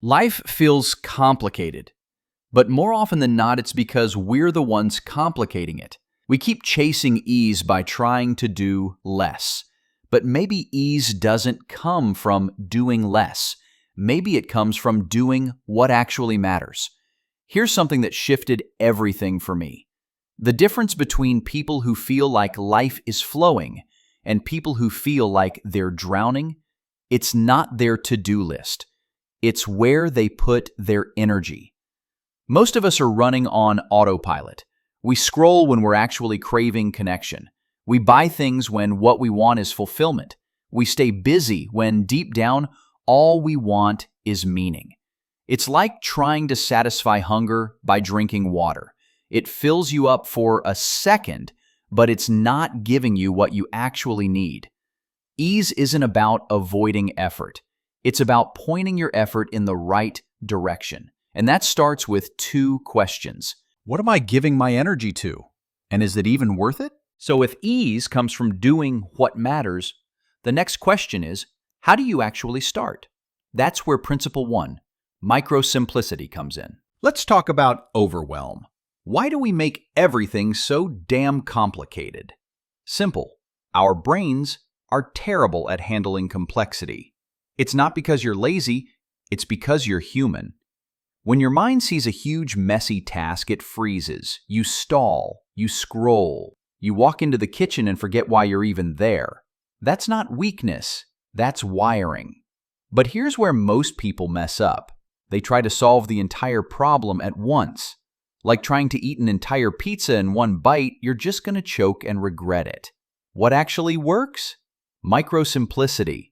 Life feels complicated, but more often than not, it's because we're the ones complicating it. We keep chasing ease by trying to do less. But maybe ease doesn't come from doing less. Maybe it comes from doing what actually matters. Here's something that shifted everything for me. The difference between people who feel like life is flowing and people who feel like they're drowning, it's not their to-do list. It's where they put their energy. Most of us are running on autopilot. We scroll when we're actually craving connection. We buy things when what we want is fulfillment. We stay busy when deep down, all we want is meaning. It's like trying to satisfy hunger by drinking water. It fills you up for a second, but it's not giving you what you actually need. Ease isn't about avoiding effort. It's about pointing your effort in the right direction. And that starts with two questions. What am I giving my energy to? And is it even worth it? So if ease comes from doing what matters, the next question is, how do you actually start? That's where principle 1, micro-simplicity, comes in. Let's talk about overwhelm. Why do we make everything so damn complicated? Simple. Our brains are terrible at handling complexity. It's not because you're lazy, it's because you're human. When your mind sees a huge, messy task, it freezes. You stall, you scroll, you walk into the kitchen and forget why you're even there. That's not weakness, that's wiring. But here's where most people mess up. They try to solve the entire problem at once. Like trying to eat an entire pizza in one bite, you're just going to choke and regret it. What actually works? Micro-simplicity.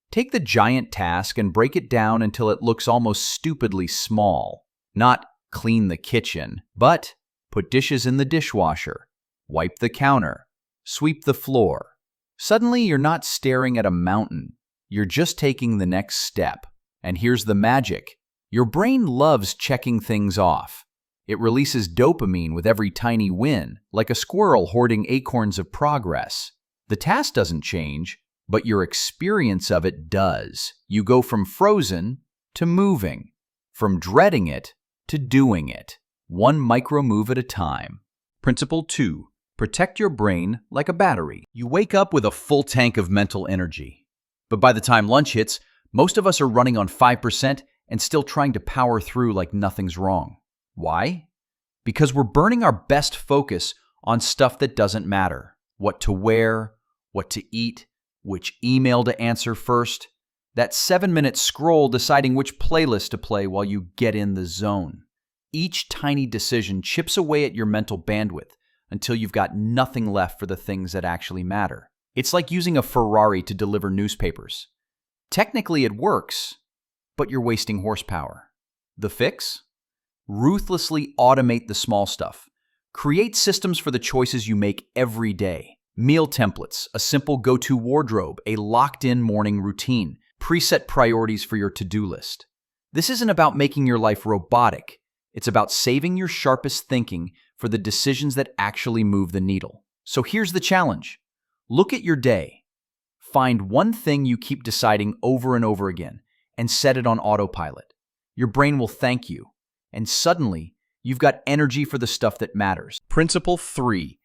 Take the giant task and break it down until it looks almost stupidly small. Not clean the kitchen, but put dishes in the dishwasher, wipe the counter, sweep the floor. Suddenly, you're not staring at a mountain. You're just taking the next step. And here's the magic. Your brain loves checking things off. It releases dopamine with every tiny win, like a squirrel hoarding acorns of progress. The task doesn't change, but your experience of it does. You go from frozen to moving, from dreading it to doing it, one micro move at a time. Principle 2, protect your brain like a battery. You wake up with a full tank of mental energy. But by the time lunch hits, most of us are running on 5% and still trying to power through like nothing's wrong. Why? Because we're burning our best focus on stuff that doesn't matter. What to wear, what to eat, which email to answer first, that 7-minute scroll deciding which playlist to play while you get in the zone. Each tiny decision chips away at your mental bandwidth until you've got nothing left for the things that actually matter. It's like using a Ferrari to deliver newspapers. Technically it works, but you're wasting horsepower. The fix? Ruthlessly automate the small stuff. Create systems for the choices you make every day. Meal templates, a simple go-to wardrobe, a locked-in morning routine, preset priorities for your to-do list. This isn't about making your life robotic. It's about saving your sharpest thinking for the decisions that actually move the needle. So here's the challenge. Look at your day. Find one thing you keep deciding over and over again and set it on autopilot. Your brain will thank you. And suddenly, you've got energy for the stuff that matters. Principle 3.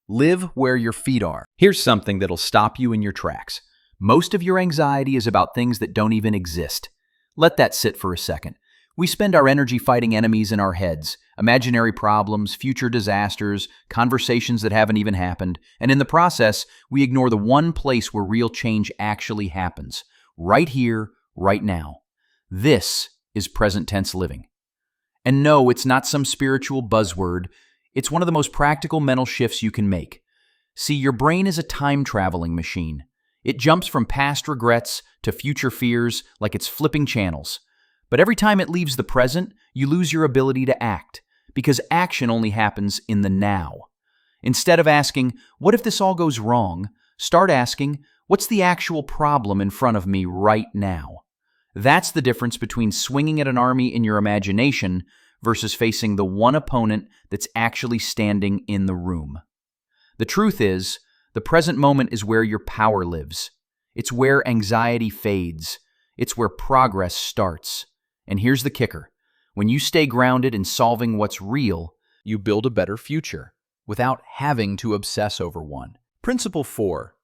Live where your feet are. Here's something that'll stop you in your tracks. Most of your anxiety is about things that don't even exist. Let that sit for a second. We spend our energy fighting enemies in our heads, imaginary problems, future disasters, conversations that haven't even happened, and in the process, we ignore the one place where real change actually happens. Right here, right now. This is present tense living. And no, it's not some spiritual buzzword. It's one of the most practical mental shifts you can make. See, your brain is a time-traveling machine. It jumps from past regrets to future fears like it's flipping channels. But every time it leaves the present, you lose your ability to act, because action only happens in the now. Instead of asking, what if this all goes wrong, start asking, what's the actual problem in front of me right now? That's the difference between swinging at an army in your imagination versus facing the one opponent that's actually standing in the room. The truth is, the present moment is where your power lives. It's where anxiety fades. It's where progress starts. And here's the kicker. When you stay grounded in solving what's real, you build a better future without having to obsess over one. Principle 4.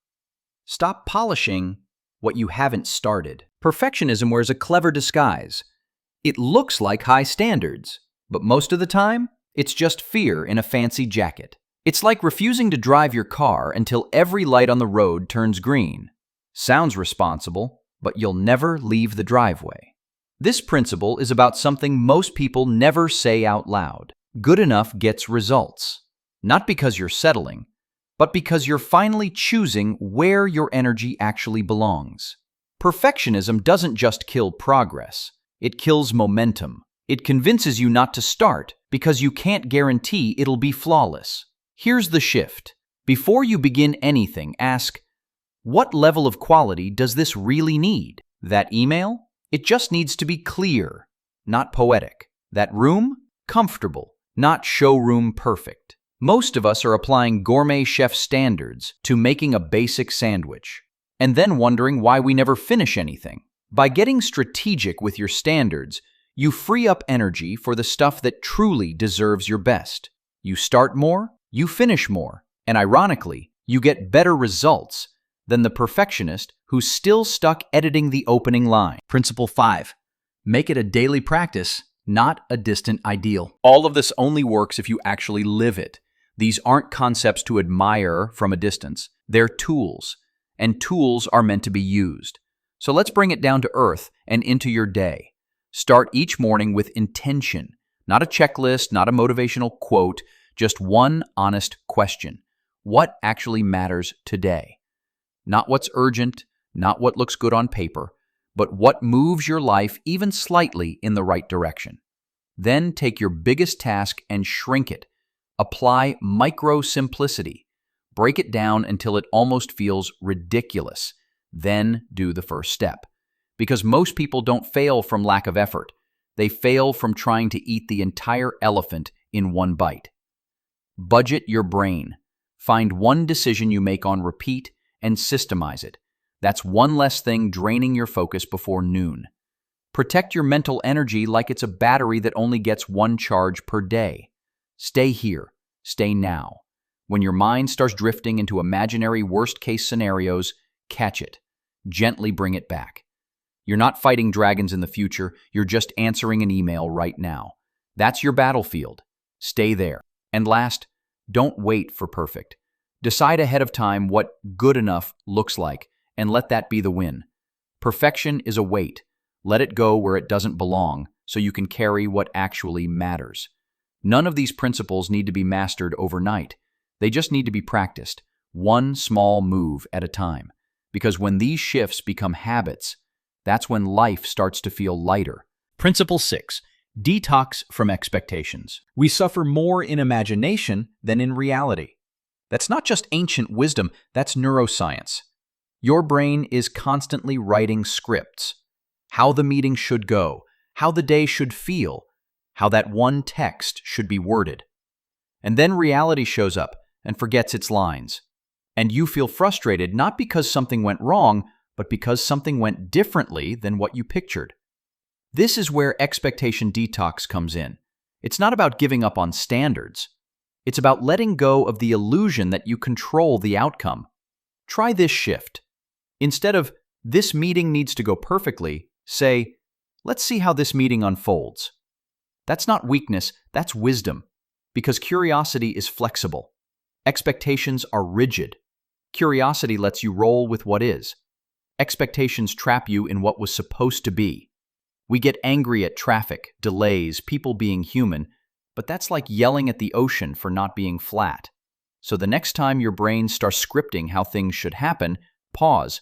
Stop polishing what you haven't started. Perfectionism wears a clever disguise. It looks like high standards, but most of the time, it's just fear in a fancy jacket. It's like refusing to drive your car until every light on the road turns green. Sounds responsible, but you'll never leave the driveway. This principle is about something most people never say out loud. Good enough gets results. Not because you're settling, but because you're finally choosing where your energy actually belongs. Perfectionism doesn't just kill progress, it kills momentum. It convinces you not to start because you can't guarantee it'll be flawless. Here's the shift. Before you begin anything, ask, what level of quality does this really need? That email? It just needs to be clear, not poetic. That room? Comfortable, not showroom perfect. Most of us are applying gourmet chef standards to making a basic sandwich, and then wondering why we never finish anything. By getting strategic with your standards, you free up energy for the stuff that truly deserves your best. You start more, you finish more, and ironically, you get better results than the perfectionist who's still stuck editing the opening line. Principle 5. Make it a daily practice, not a distant ideal. All of this only works if you actually live it. These aren't concepts to admire from a distance. They're tools, and tools are meant to be used. So let's bring it down to earth and into your day. Start each morning with intention, not a checklist, not a motivational quote, just one honest question. What actually matters today? Not what's urgent, not what looks good on paper, but what moves your life even slightly in the right direction. Then take your biggest task and shrink it. Apply micro-simplicity. Break it down until it almost feels ridiculous. Then do the first step. Because most people don't fail from lack of effort. They fail from trying to eat the entire elephant in one bite. Budget your brain. Find one decision you make on repeat and systemize it. That's one less thing draining your focus before noon. Protect your mental energy like it's a battery that only gets one charge per day. Stay here. Stay now. When your mind starts drifting into imaginary worst-case scenarios, catch it. Gently bring it back. You're not fighting dragons in the future, you're just answering an email right now. That's your battlefield. Stay there. And last, don't wait for perfect. Decide ahead of time what good enough looks like, and let that be the win. Perfection is a weight. Let it go where it doesn't belong, so you can carry what actually matters. None of these principles need to be mastered overnight. They just need to be practiced, one small move at a time. Because when these shifts become habits, that's when life starts to feel lighter. Principle 6. Detox from expectations. We suffer more in imagination than in reality. That's not just ancient wisdom, that's neuroscience. Your brain is constantly writing scripts. How the meeting should go, how the day should feel, how that one text should be worded. And then reality shows up and forgets its lines. And you feel frustrated not because something went wrong, but because something went differently than what you pictured. This is where expectation detox comes in. It's not about giving up on standards. It's about letting go of the illusion that you control the outcome. Try this shift. Instead of, this meeting needs to go perfectly, say, let's see how this meeting unfolds. That's not weakness, that's wisdom. Because curiosity is flexible. Expectations are rigid. Curiosity lets you roll with what is. Expectations trap you in what was supposed to be. We get angry at traffic, delays, people being human, but that's like yelling at the ocean for not being flat. So the next time your brain starts scripting how things should happen, pause.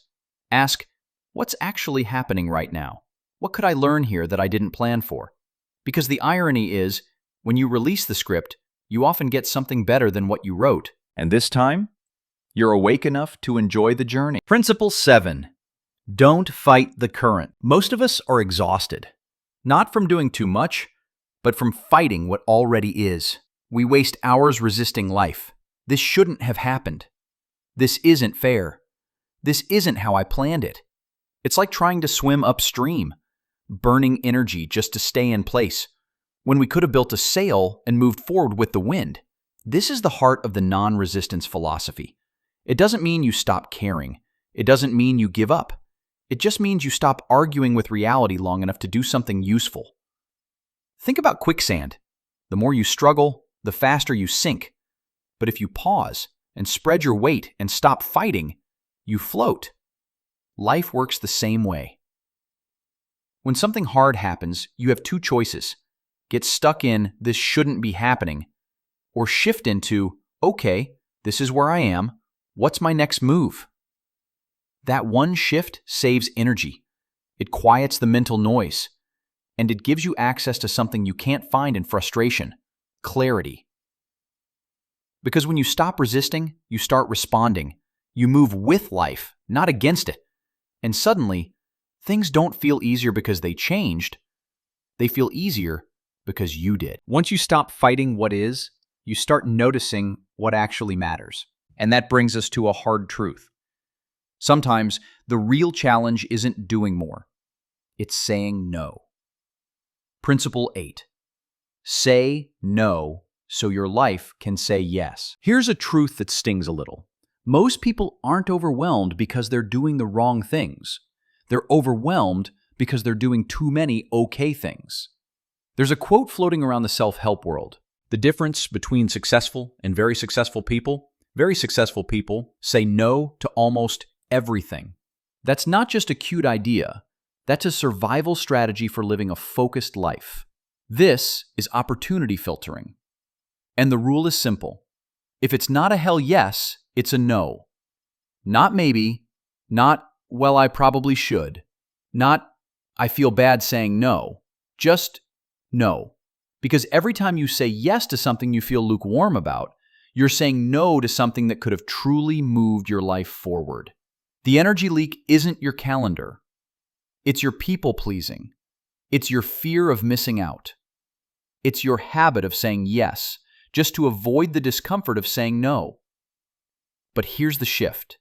Ask, what's actually happening right now? What could I learn here that I didn't plan for? Because the irony is, when you release the script, you often get something better than what you wrote. And this time, you're awake enough to enjoy the journey. Principle 7. Don't fight the current. Most of us are exhausted. Not from doing too much, but from fighting what already is. We waste hours resisting life. This shouldn't have happened. This isn't fair. This isn't how I planned it. It's like trying to swim upstream. burning energy just to stay in place, when we could have built a sail and moved forward with the wind. This is the heart of the non-resistance philosophy. It doesn't mean you stop caring. It doesn't mean you give up. It just means you stop arguing with reality long enough to do something useful. Think about quicksand. The more you struggle, the faster you sink. But if you pause and spread your weight and stop fighting, you float. Life works the same way. When something hard happens, you have two choices. Get stuck in, "this shouldn't be happening," or shift into, "okay, this is where I am. What's my next move?" That one shift saves energy. It quiets the mental noise, and it gives you access to something you can't find in frustration: clarity. Because when you stop resisting, you start responding. You move with life, not against it. And suddenly, things don't feel easier because they changed. They feel easier because you did. Once you stop fighting what is, you start noticing what actually matters. And that brings us to a hard truth. Sometimes the real challenge isn't doing more. It's saying no. Principle 8. Say no so your life can say yes. Here's a truth that stings a little. Most people aren't overwhelmed because they're doing the wrong things. They're overwhelmed because they're doing too many okay things. There's a quote floating around the self-help world. The difference between successful and very successful people say no to almost everything. That's not just a cute idea. That's a survival strategy for living a focused life. This is opportunity filtering. And the rule is simple. If it's not a hell yes, it's a no. Not maybe, not, well, I probably should, not, I feel bad saying no, just no. Because every time you say yes to something you feel lukewarm about, you're saying no to something that could have truly moved your life forward. The energy leak isn't your calendar. It's your people-pleasing. It's your fear of missing out. It's your habit of saying yes, just to avoid the discomfort of saying no. But here's the shift.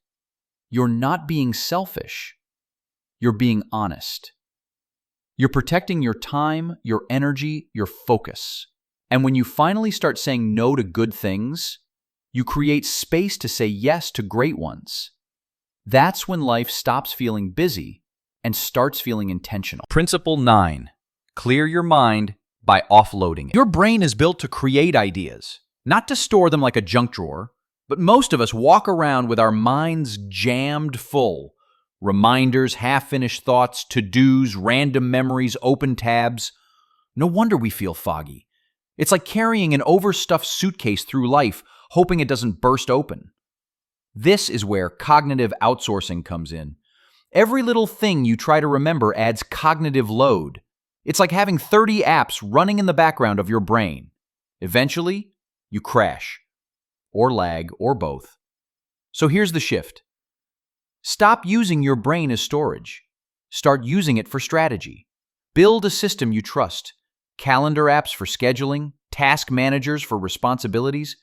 You're not being selfish. You're being honest. You're protecting your time, your energy, your focus. And when you finally start saying no to good things, you create space to say yes to great ones. That's when life stops feeling busy and starts feeling intentional. Principle 9. Clear your mind by offloading it. Your brain is built to create ideas, not to store them like a junk drawer, but most of us walk around with our minds jammed full. Reminders, half-finished thoughts, to-dos, random memories, open tabs. No wonder we feel foggy. It's like carrying an overstuffed suitcase through life, hoping it doesn't burst open. This is where cognitive outsourcing comes in. Every little thing you try to remember adds cognitive load. It's like having 30 apps running in the background of your brain. Eventually, you crash. Or lag, or both. So here's the shift. Stop using your brain as storage. Start using it for strategy. Build a system you trust. Calendar apps for scheduling, task managers for responsibilities,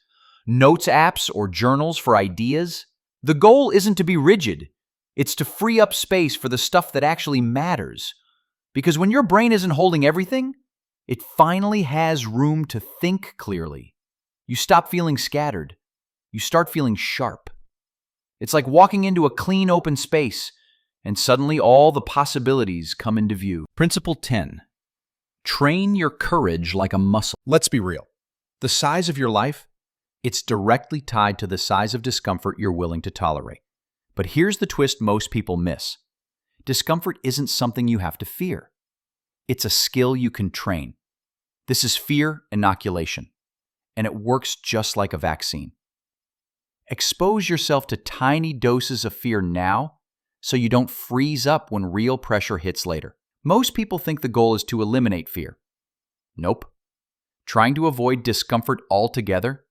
notes apps or journals for ideas. The goal isn't to be rigid. It's to free up space for the stuff that actually matters. Because when your brain isn't holding everything, it finally has room to think clearly. You stop feeling scattered. You start feeling sharp. It's like walking into a clean, open space, and suddenly all the possibilities come into view. Principle 10. Train your courage like a muscle. Let's be real. The size of your life, it's directly tied to the size of discomfort you're willing to tolerate. But here's the twist most people miss. Discomfort isn't something you have to fear. It's a skill you can train. This is fear inoculation, and it works just like a vaccine. Expose yourself to tiny doses of fear now so you don't freeze up when real pressure hits later. Most people think the goal is to eliminate fear. Nope. Trying to avoid discomfort altogether,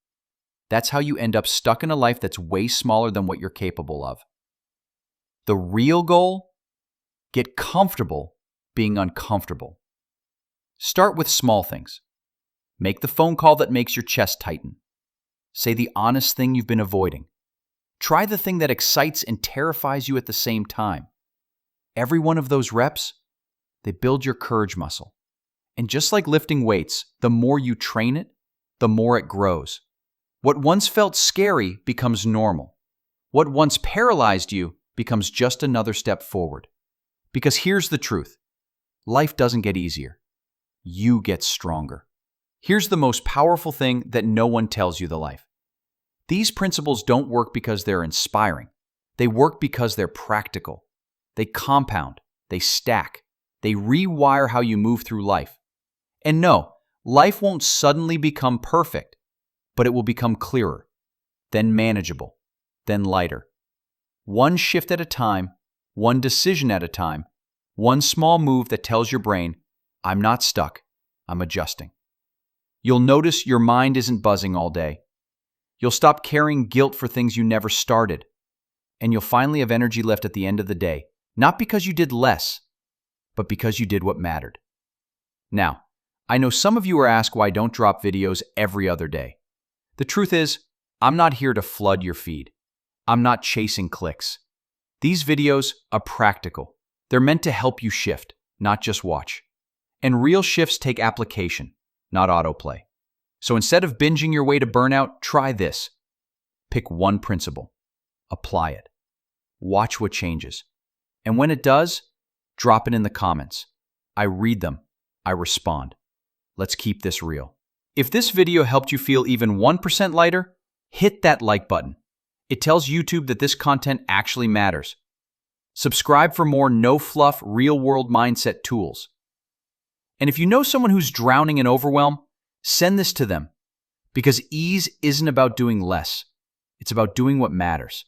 that's how you end up stuck in a life that's way smaller than what you're capable of. The real goal? Get comfortable being uncomfortable. Start with small things. Make the phone call that makes your chest tighten. Say the honest thing you've been avoiding. Try the thing that excites and terrifies you at the same time. Every one of those reps, They build your courage muscle. And just like lifting weights, the more you train it, the more it grows. What once felt scary becomes normal. What once paralyzed you becomes just another step forward. Because here's the truth. Life doesn't get easier. You get stronger. Here's the most powerful thing that no one tells you the life. These principles don't work because they're inspiring. They work because they're practical. They compound. They stack. They rewire how you move through life. And no, life won't suddenly become perfect, but it will become clearer, then manageable, then lighter. One shift at a time, one decision at a time, one small move that tells your brain, I'm not stuck, I'm adjusting. You'll notice your mind isn't buzzing all day. You'll stop carrying guilt for things you never started. And you'll finally have energy left at the end of the day, not because you did less, but because you did what mattered. Now, I know some of you are asked why I don't drop videos every other day. The truth is, I'm not here to flood your feed. I'm not chasing clicks. These videos are practical. They're meant to help you shift, not just watch. And real shifts take application, not autoplay. So instead of binging your way to burnout, try this. Pick one principle. Apply it. Watch what changes. And when it does, drop it in the comments. I read them. I respond. Let's keep this real. If this video helped you feel even 1% lighter, hit that like button. It tells YouTube that this content actually matters. Subscribe for more no-fluff, real-world mindset tools. And if you know someone who's drowning in overwhelm, send this to them. Because ease isn't about doing less. It's about doing what matters.